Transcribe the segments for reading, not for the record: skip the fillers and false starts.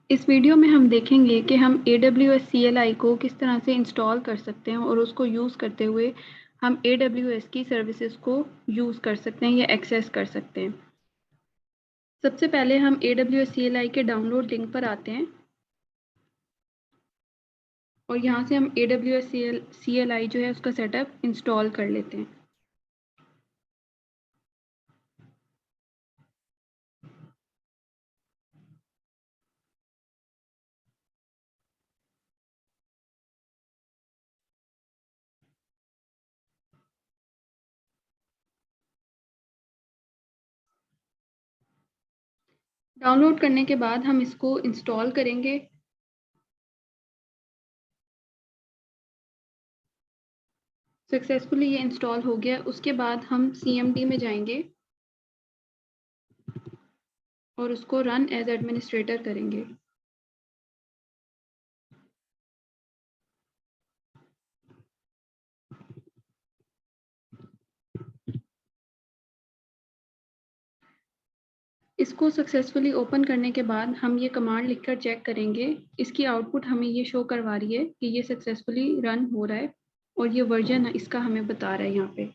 इस वीडियो में हम देखेंगे कि हम AWS CLI को किस तरह से इंस्टॉल कर सकते हैं और उसको यूज़ करते हुए हम AWS की सर्विसेज को यूज़ कर सकते हैं या एक्सेस कर सकते हैं। सबसे पहले हम AWS CLI के डाउनलोड लिंक पर आते हैं और यहाँ से हम AWS CLI जो है उसका सेटअप इंस्टॉल कर लेते हैं। डाउनलोड करने के बाद हम इसको इंस्टॉल करेंगे। सक्सेसफुली ये इंस्टॉल हो गया। उसके बाद हम CMD में जाएंगे और उसको रन एज एडमिनिस्ट्रेटर करेंगे। इसको सक्सेसफुली ओपन करने के बाद हम ये कमांड लिखकर चेक करेंगे। इसकी आउटपुट हमें ये शो करवा रही है कि ये सक्सेसफुली रन हो रहा है और ये वर्जन इसका हमें बता रहा है यहाँ पे।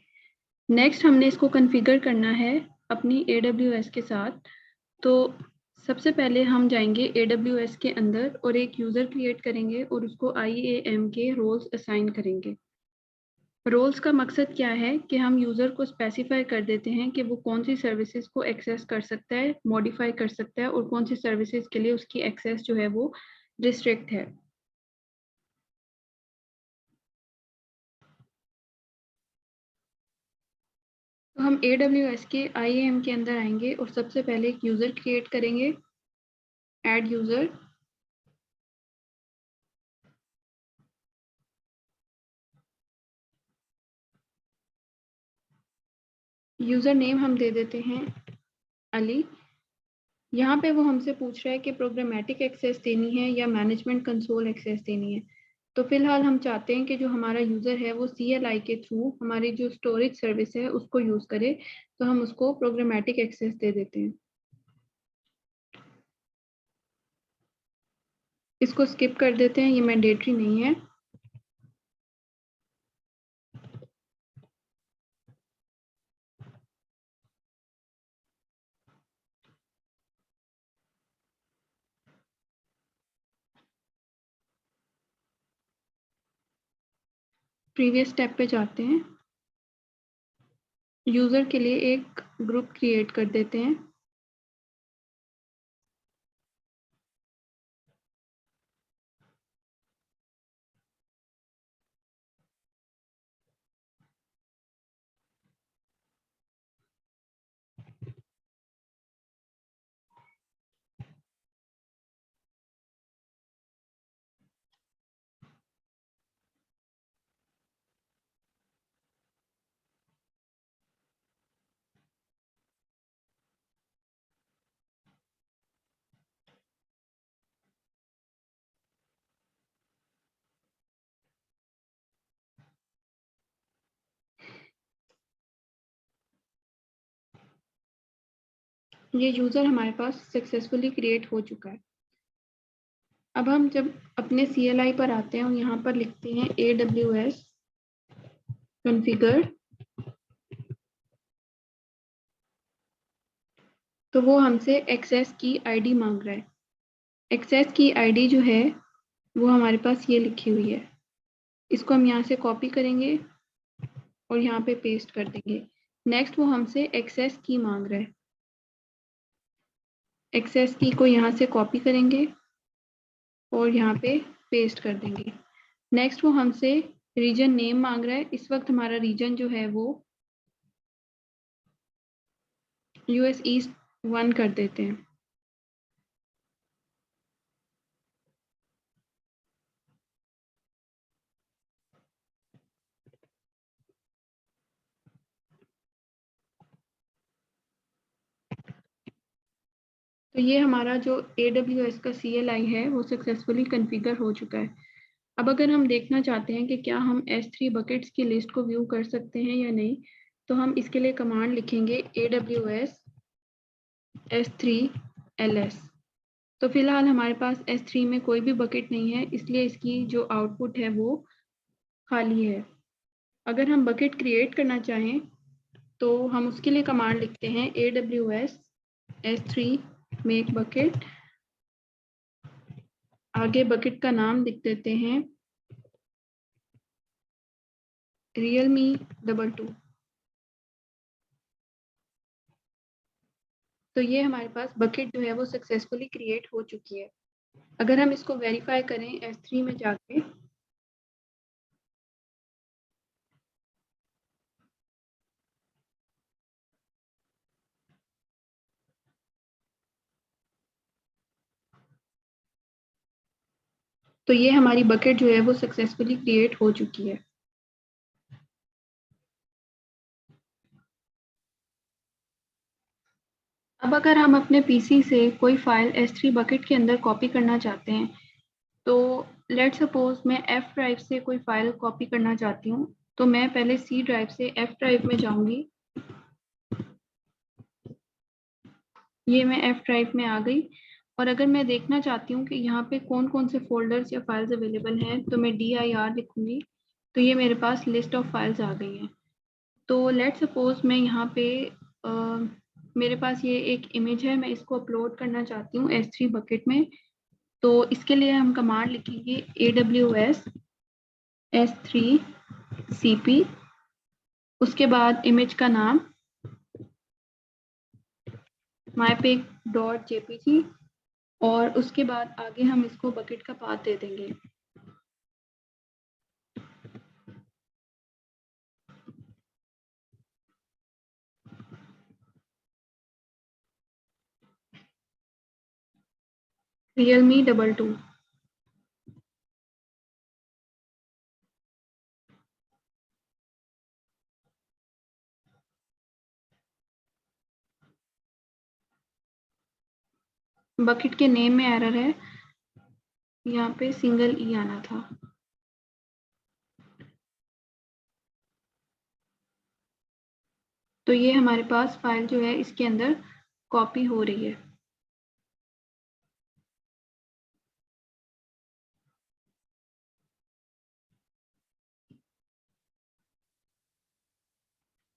नेक्स्ट हमने इसको कॉन्फ़िगर करना है अपनी AWS के साथ। तो सबसे पहले हम जाएंगे AWS के अंदर और एक यूज़र क्रिएट करेंगे और उसको IAM के रोल्स असाइन करेंगे। रोल्स का मकसद क्या है कि हम यूज़र को स्पेसिफाई कर देते हैं कि वो कौन सी सर्विसेज को एक्सेस कर सकता है, मॉडिफाई कर सकता है और कौन सी सर्विसेज के लिए उसकी एक्सेस जो है वो रिस्ट्रिक्ट है। तो हम AWS के IAM के अंदर आएंगे और सबसे पहले एक यूज़र क्रिएट करेंगे, ऐड यूज़र। यूज़र नेम हम दे देते हैं अली। यहाँ पे वो हमसे पूछ रहा है कि प्रोग्रामेटिक एक्सेस देनी है या मैनेजमेंट कंसोल एक्सेस देनी है। तो फिलहाल हम चाहते हैं कि जो हमारा यूज़र है वो CLI के थ्रू हमारी जो स्टोरेज सर्विस है उसको यूज़ करे। तो हम उसको प्रोग्रामेटिक एक्सेस दे देते हैं। इसको स्किप कर देते हैं, ये मैंडेटरी नहीं है। प्रीवियस स्टेप पे जाते हैं। यूज़र के लिए एक ग्रुप क्रिएट कर देते हैं। ये यूज़र हमारे पास सक्सेसफुली क्रिएट हो चुका है। अब हम जब अपने CLI पर आते हैं और यहाँ पर लिखते हैं AWS कॉन्फ़िगर, तो वो हमसे एक्सेस की आईडी मांग रहा है। एक्सेस की आईडी जो है वो हमारे पास ये लिखी हुई है। इसको हम यहाँ से कॉपी करेंगे और यहाँ पे पेस्ट कर देंगे। नेक्स्ट वो हमसे एक्सेस की मांग रहा है। एक्सेस की को यहाँ से कॉपी करेंगे और यहाँ पे पेस्ट कर देंगे। नेक्स्ट वो हमसे रीजन नेम मांग रहा है। इस वक्त हमारा रीजन जो है वो US ईस्ट 1 कर देते हैं। तो ये हमारा जो AWS का CLI है वो सक्सेसफुली कॉन्फ़िगर हो चुका है। अब अगर हम देखना चाहते हैं कि क्या हम S3 बकेट्स की लिस्ट को व्यू कर सकते हैं या नहीं, तो हम इसके लिए कमांड लिखेंगे AWS S3 LS। तो फिलहाल हमारे पास S3 में कोई भी बकेट नहीं है, इसलिए इसकी जो आउटपुट है वो खाली है। अगर हम बकेट क्रिएट करना चाहें तो हम उसके लिए कमांड लिखते हैं AWS S3 मेक बकेट, आगे बकेट का नाम लिख देते हैं Realme 22। तो ये हमारे पास बकेट जो है वो सक्सेसफुली क्रिएट हो चुकी है। अगर हम इसको वेरीफाई करें S3 में जाके, तो ये हमारी बकेट जो है वो सक्सेसफुली क्रिएट हो चुकी है। अब अगर हम अपने पीसी से कोई फाइल S3 बकेट के अंदर कॉपी करना चाहते हैं, तो लेट्स सपोज मैं F ड्राइव से कोई फाइल कॉपी करना चाहती हूँ, तो मैं पहले C ड्राइव से F ड्राइव में जाऊंगी। ये मैं F ड्राइव में आ गई, और अगर मैं देखना चाहती हूँ कि यहाँ पे कौन कौन से फोल्डर्स या फाइल्स अवेलेबल हैं, तो मैं dir लिखूंगी। तो ये मेरे पास लिस्ट ऑफ फाइल्स आ गई हैं। तो लेट्स सपोज मैं यहाँ पे मेरे पास ये एक इमेज है, मैं इसको अपलोड करना चाहती हूँ S3 बकेट में। तो इसके लिए हम कमांड लिखेंगे AWS S3 CP, उसके बाद इमेज का नाम mypic.jpg, और उसके बाद आगे हम इसको बकेट का पाथ दे देंगे। Realme 22। बकेट के नेम में एरर है, यहाँ पे सिंगल ई आना था। तो ये हमारे पास फाइल जो है इसके अंदर कॉपी हो रही है।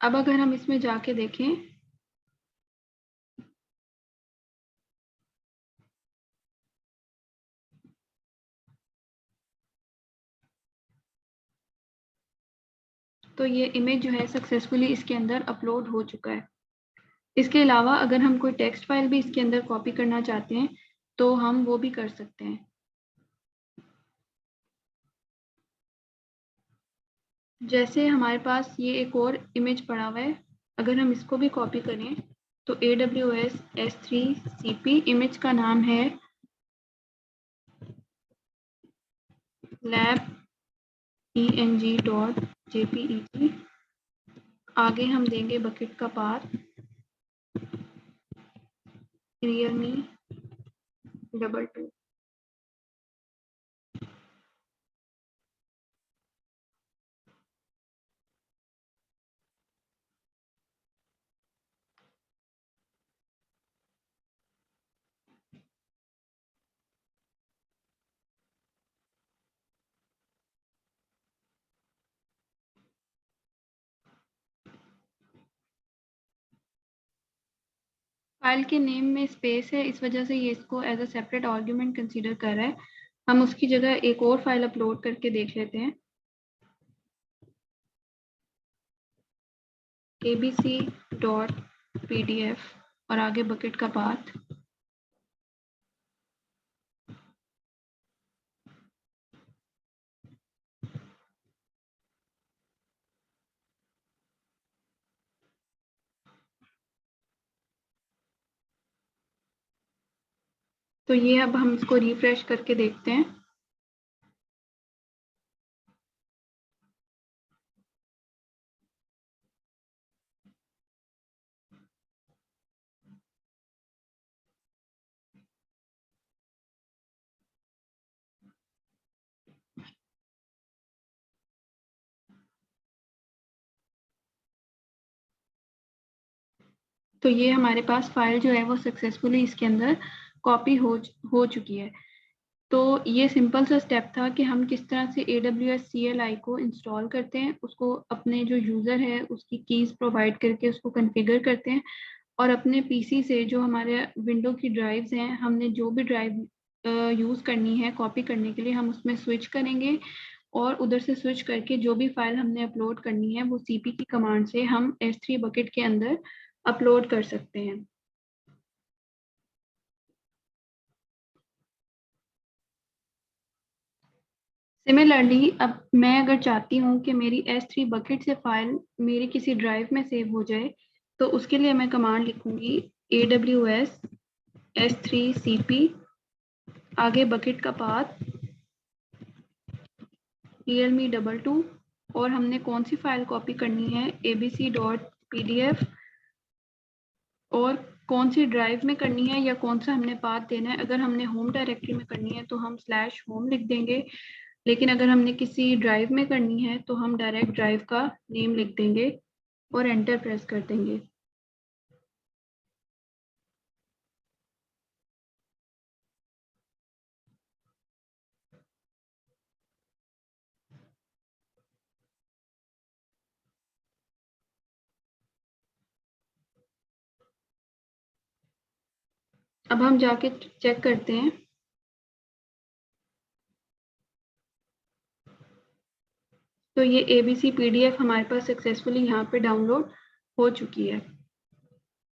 अब अगर हम इसमें जाके देखें, तो ये इमेज जो है सक्सेसफुली इसके अंदर अपलोड हो चुका है। इसके अलावा अगर हम कोई टेक्स्ट फाइल भी इसके अंदर कॉपी करना चाहते हैं, तो हम वो भी कर सकते हैं। जैसे हमारे पास ये एक और इमेज पड़ा हुआ है, अगर हम इसको भी कॉपी करें, तो AWS S3 CP, इमेज का नाम है lab.eng.jpeg, आगे हम देंगे बकेट का पाथ Realme 22। फाइल के नेम में स्पेस है, इस वजह से ये इसको as a separate argument consider कर रहा है। हम उसकी जगह एक और फाइल अपलोड करके देख लेते हैं, abc.pdf, और आगे बकेट का पाथ। तो ये अब हम इसको रिफ्रेश करके देखते हैं। तो ये हमारे पास फाइल जो है वो सक्सेसफुली इसके अंदर कॉपी हो चुकी है। तो ये सिंपल सा स्टेप था कि हम किस तरह से AWS CLI को इंस्टॉल करते हैं, उसको अपने जो यूज़र है उसकी कीज़ प्रोवाइड करके उसको कॉन्फ़िगर करते हैं, और अपने पीसी से जो हमारे विंडो की ड्राइव्स हैं, हमने जो भी ड्राइव यूज़ करनी है कॉपी करने के लिए, हम उसमें स्विच करेंगे और उधर से स्विच करके जो भी फाइल हमने अपलोड करनी है वो CP की कमांड से हम S3 बकेट के अंदर अपलोड कर सकते हैं। सिमिलरली अब मैं अगर चाहती हूँ कि मेरी S3 बकेट से फाइल मेरी किसी ड्राइव में सेव हो जाए, तो उसके लिए मैं कमांड लिखूंगी AWS S3CP, आगे बकेट का पाथ realme22, और हमने कौन सी फाइल कॉपी करनी है abc.pdf, और कौन सी ड्राइव में करनी है या कौन सा हमने पाथ देना है। अगर हमने होम डायरेक्टरी में करनी है तो हम /home लिख देंगे, लेकिन अगर हमने किसी ड्राइव में करनी है तो हम डायरेक्ट ड्राइव का नेम लिख देंगे और एंटर प्रेस कर देंगे। अब हम जाके चेक करते हैं। तो ये ABC PDF हमारे पास सक्सेसफुली यहाँ पे डाउनलोड हो चुकी है।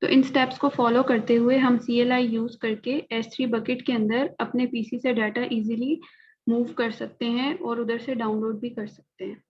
तो इन स्टेप्स को फॉलो करते हुए हम CLI यूज करके S3 बकेट के अंदर अपने PC से डाटा इजीली मूव कर सकते हैं और उधर से डाउनलोड भी कर सकते हैं।